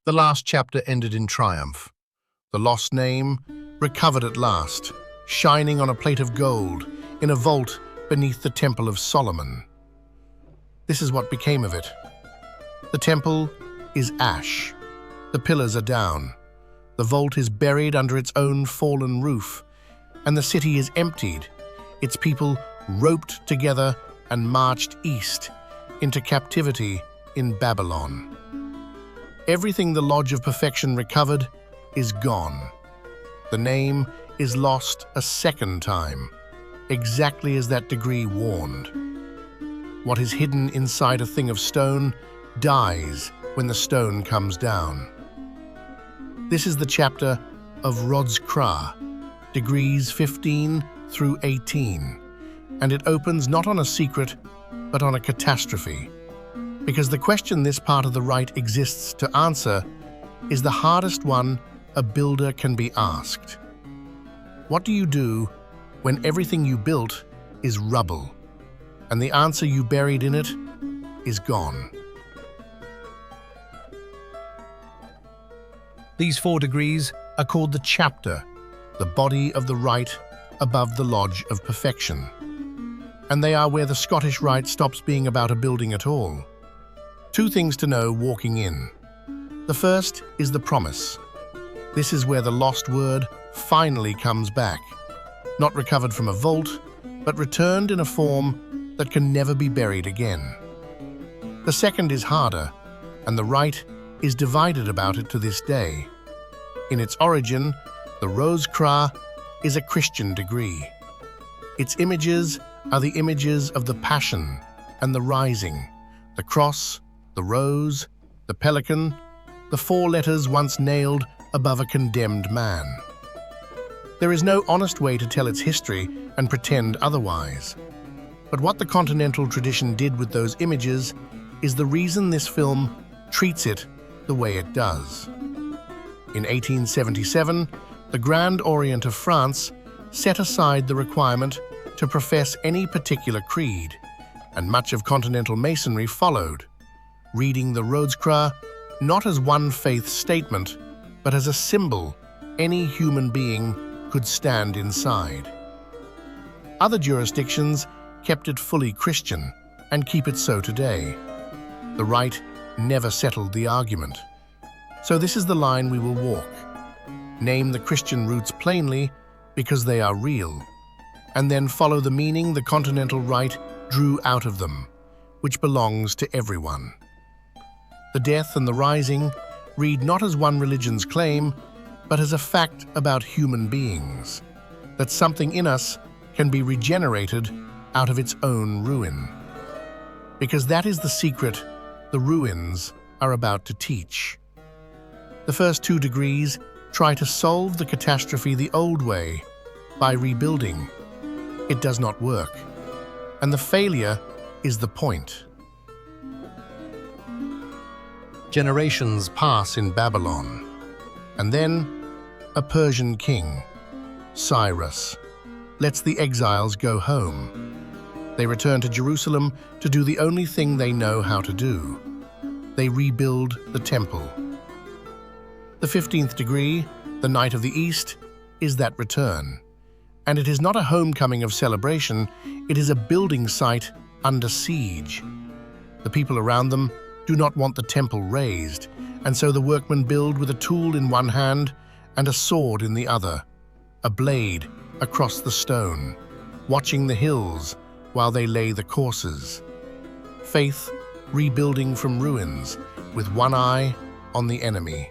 The last chapter ended in triumph. The lost name recovered at last, shining on a plate of gold in a vault beneath the Temple of Solomon. This is what became of it. The temple is ash. The pillars are down. The vault is buried under its own fallen roof, and the city is emptied, its people roped together and marched east into captivity in Babylon. Everything the Lodge of Perfection recovered is gone. The name is lost a second time, exactly as that degree warned. What is hidden inside a thing of stone dies when the stone comes down. This is the chapter of Rose Croix, degrees 15 through 18, and it opens not on a secret, but on a catastrophe. Because the question this part of the rite exists to answer is the hardest one a builder can be asked. What do you do when everything you built is rubble, and the answer you buried in it is gone? These 4 degrees are called the chapter, the body of the rite above the Lodge of Perfection. And they are where the Scottish Rite stops being about a building at all. 2 things to know walking in. The first is the promise. This is where the lost word finally comes back, not recovered from a vault, but returned in a form that can never be buried again. The second is harder, and the rite is divided about it to this day. In its origin, the Rose Croix is a Christian degree. Its images are the images of the Passion and the Rising, the cross, the rose, the pelican, the 4 letters once nailed above a condemned man. There is no honest way to tell its history and pretend otherwise. But what the continental tradition did with those images is the reason this film treats it the way it does. In 1877, the Grand Orient of France set aside the requirement to profess any particular creed, and much of continental Masonry followed, reading the Rose Croix not as one faith statement, but as a symbol any human being could stand inside. Other jurisdictions kept it fully Christian and keep it so today. The rite never settled the argument. So this is the line we will walk. Name the Christian roots plainly because they are real, and then follow the meaning the continental rite drew out of them, which belongs to everyone. The death and the rising read not as one religion's claim, but as a fact about human beings, that something in us can be regenerated out of its own ruin. Because that is the secret the ruins are about to teach. The first 2 degrees try to solve the catastrophe the old way, by rebuilding. It does not work, and the failure is the point. Generations pass in Babylon, and then a Persian king, Cyrus, lets the exiles go home. They return to Jerusalem to do the only thing they know how to do. They rebuild the temple. The 15th degree, the Night of the East, is that return. And it is not a homecoming of celebration, it is a building site under siege. The people around them do not want the temple razed, and so the workmen build with a tool in one hand and a sword in the other, a blade across the stone, watching the hills while they lay the courses. Faith rebuilding from ruins, with one eye on the enemy.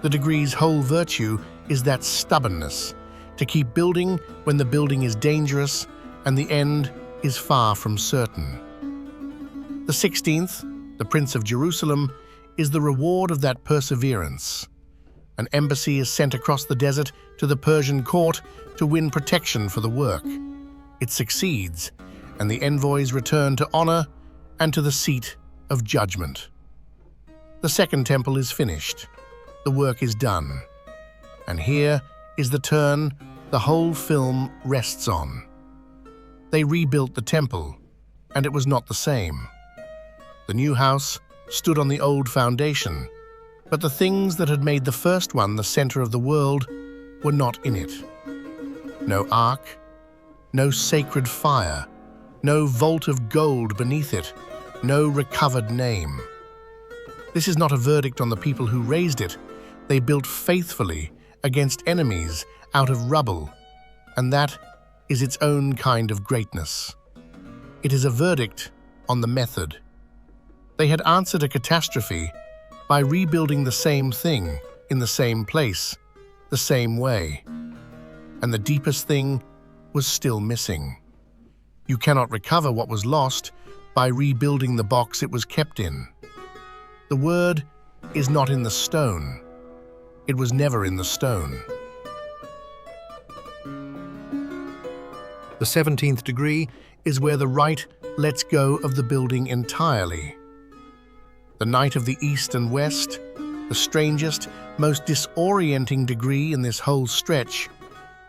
The degree's whole virtue is that stubbornness, to keep building when the building is dangerous and the end is far from certain. The 16th, the Prince of Jerusalem, is the reward of that perseverance. An embassy is sent across the desert to the Persian court to win protection for the work. It succeeds, and the envoys return to honor and to the seat of judgment. The second temple is finished. The work is done. And here is the turn the whole film rests on. They rebuilt the temple, and it was not the same. The new house stood on the old foundation, But the things that had made the first one the center of the world were not in it. No ark, no sacred fire, no vault of gold beneath it, no recovered name. This is not a verdict on the people who raised it. They built faithfully against enemies out of rubble, and that is its own kind of greatness. It is a verdict on the method. They had answered a catastrophe by rebuilding the same thing in the same place, the same way. And the deepest thing was still missing. You cannot recover what was lost by rebuilding the box it was kept in. The word is not in the stone. It was never in the stone. The 17th degree is where the rite lets go of the building entirely. The night of the east and west, the strangest, most disorienting degree in this whole stretch,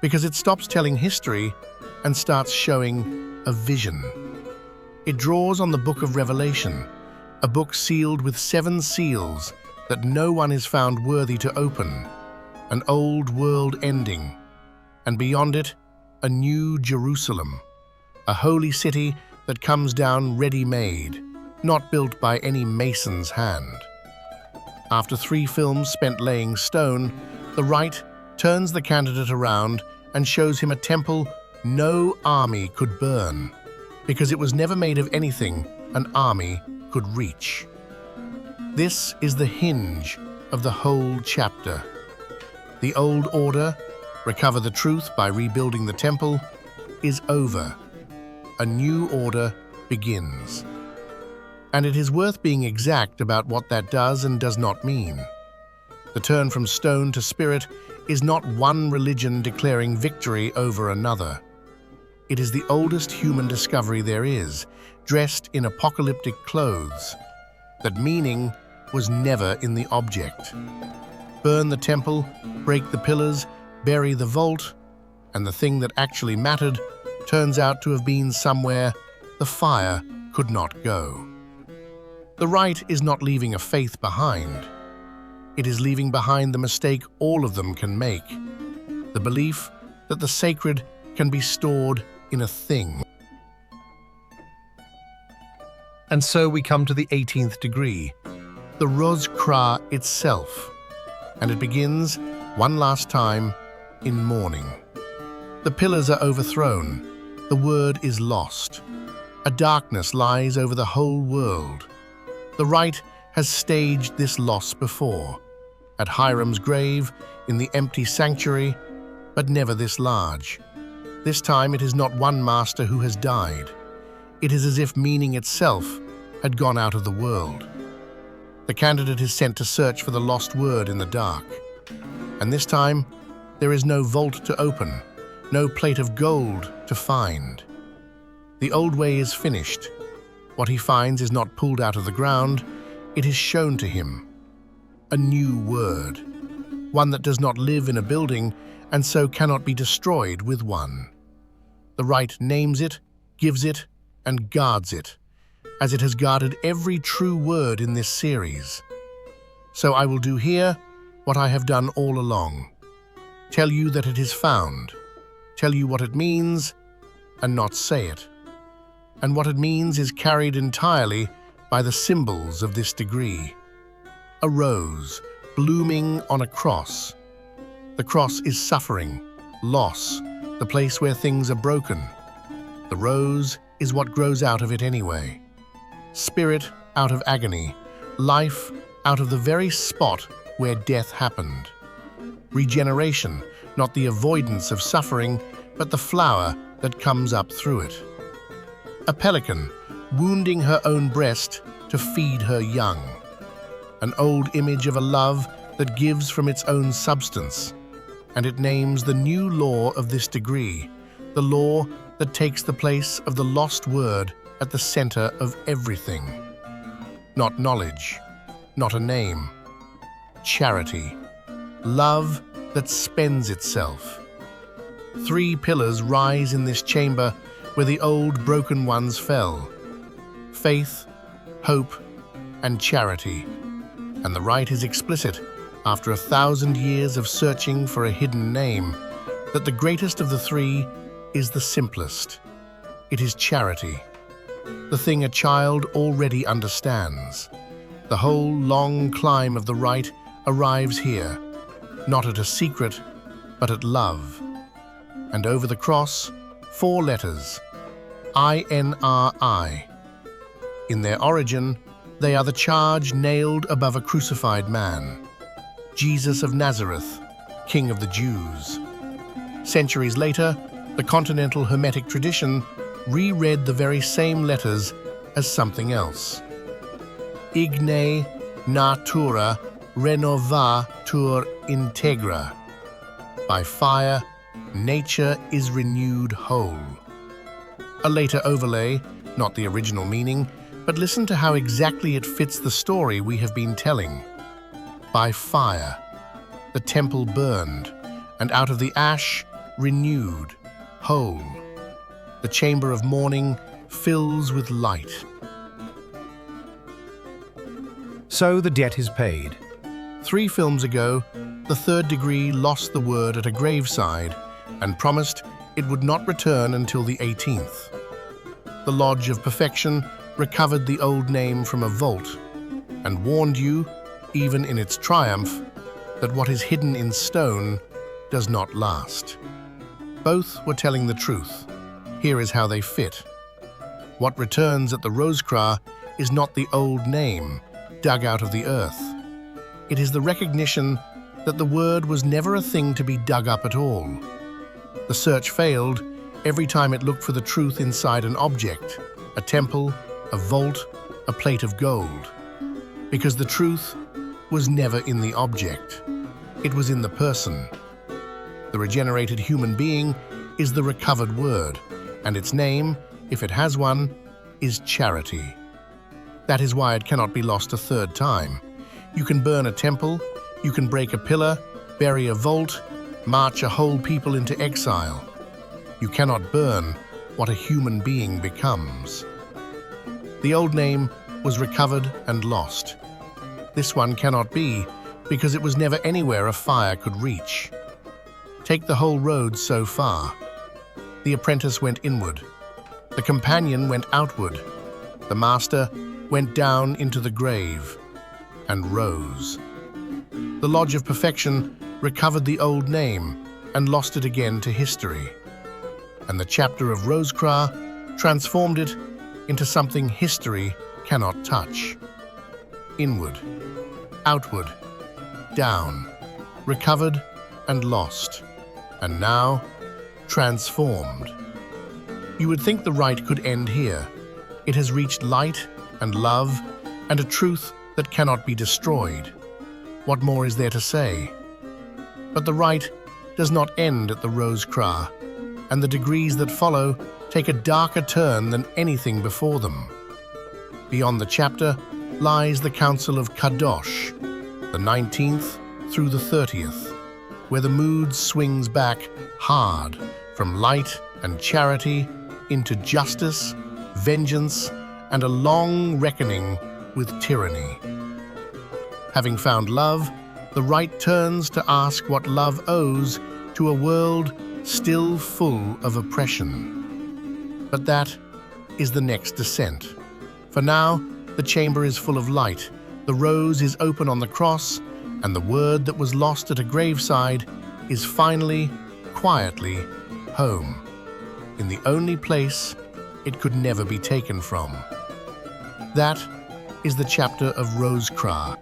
because it stops telling history and starts showing a vision. It draws on the book of Revelation, a book sealed with 7 seals that no one is found worthy to open, an old world ending, and beyond it, a new Jerusalem, a holy city that comes down ready-made, not built by any mason's hand. After 3 films spent laying stone, the rite turns the candidate around and shows him a temple no army could burn, because it was never made of anything an army could reach. This is the hinge of the whole chapter. The old order, recover the truth by rebuilding the temple, is over. A new order begins. And it is worth being exact about what that does and does not mean. The turn from stone to spirit is not one religion declaring victory over another. It is the oldest human discovery there is, dressed in apocalyptic clothes, that meaning was never in the object. Burn the temple, break the pillars, bury the vault, and the thing that actually mattered turns out to have been somewhere the fire could not go. The rite is not leaving a faith behind. It is leaving behind the mistake all of them can make, the belief that the sacred can be stored in a thing. And so we come to the 18th degree, the Rose Croix itself, and it begins, one last time, in mourning. The pillars are overthrown, the word is lost. A darkness lies over the whole world. The rite has staged this loss before, at Hiram's grave, in the empty sanctuary, but never this large. This time it is not one master who has died. It is as if meaning itself had gone out of the world. The candidate is sent to search for the lost word in the dark. And this time, there is no vault to open, no plate of gold to find. The old way is finished. What he finds is not pulled out of the ground, it is shown to him. A new word, one that does not live in a building and so cannot be destroyed with one. The rite names it, gives it, and guards it, as it has guarded every true word in this series. So I will do here what I have done all along. Tell you that it is found, tell you what it means, and not say it. And what it means is carried entirely by the symbols of this degree. A rose, blooming on a cross. The cross is suffering, loss, the place where things are broken. The rose is what grows out of it anyway. Spirit out of agony, life out of the very spot where death happened. Regeneration, not the avoidance of suffering, but the flower that comes up through it. A pelican, wounding her own breast to feed her young. An old image of a love that gives from its own substance, and it names the new law of this degree, the law that takes the place of the lost word at the center of everything. Not knowledge, not a name. Charity, love that spends itself. 3 pillars rise in this chamber where the old broken ones fell. Faith, hope, and charity. And the rite is explicit, after 1,000 years of searching for a hidden name, that the greatest of the three is the simplest. It is charity, the thing a child already understands. The whole long climb of the rite arrives here, not at a secret, but at love. And over the cross, 4 letters, INRI. In their origin, they are the charge nailed above a crucified man, Jesus of Nazareth, King of the Jews. Centuries later, the continental Hermetic tradition reread the very same letters as something else. Igne natura renovatur integra. By fire, nature is renewed whole. A later overlay, not the original meaning, but listen to how exactly it fits the story we have been telling. By fire, the temple burned, and out of the ash, renewed, whole. The chamber of mourning fills with light. So the debt is paid. 3 films ago, the third degree lost the word at a graveside and promised it would not return until the 18th. The Lodge of Perfection recovered the old name from a vault and warned you, even in its triumph, that what is hidden in stone does not last. Both were telling the truth. Here is how they fit. What returns at the Rose Croix is not the old name, dug out of the earth. It is the recognition that the word was never a thing to be dug up at all. The search failed every time it looked for the truth inside an object, a temple, a vault, a plate of gold. Because the truth was never in the object. It was in the person. The regenerated human being is the recovered word, and its name, if it has one, is charity. That is why it cannot be lost a third time. You can burn a temple, you can break a pillar, bury a vault, march a whole people into exile. You cannot burn what a human being becomes. The old name was recovered and lost. This one cannot be, because it was never anywhere a fire could reach. Take the whole road so far. The apprentice went inward. The companion went outward. The master went down into the grave and rose. The Lodge of Perfection recovered the old name and lost it again to history. And the chapter of Rose Croix transformed it into something history cannot touch. Inward, outward, down, recovered and lost, and now transformed. You would think the rite could end here. It has reached light and love and a truth that cannot be destroyed. What more is there to say? But the rite does not end at the Rose Croix, and the degrees that follow take a darker turn than anything before them. Beyond the chapter lies the Council of Kadosh, the 19th through the 30th, where the mood swings back hard from light and charity into justice, vengeance, and a long reckoning with tyranny. Having found love, the rite turns to ask what love owes to a world still full of oppression. But that is the next descent. For now, the chamber is full of light, the rose is open on the cross, and the word that was lost at a graveside is finally, quietly, home, in the only place it could never be taken from. That is the chapter of Rose Croix.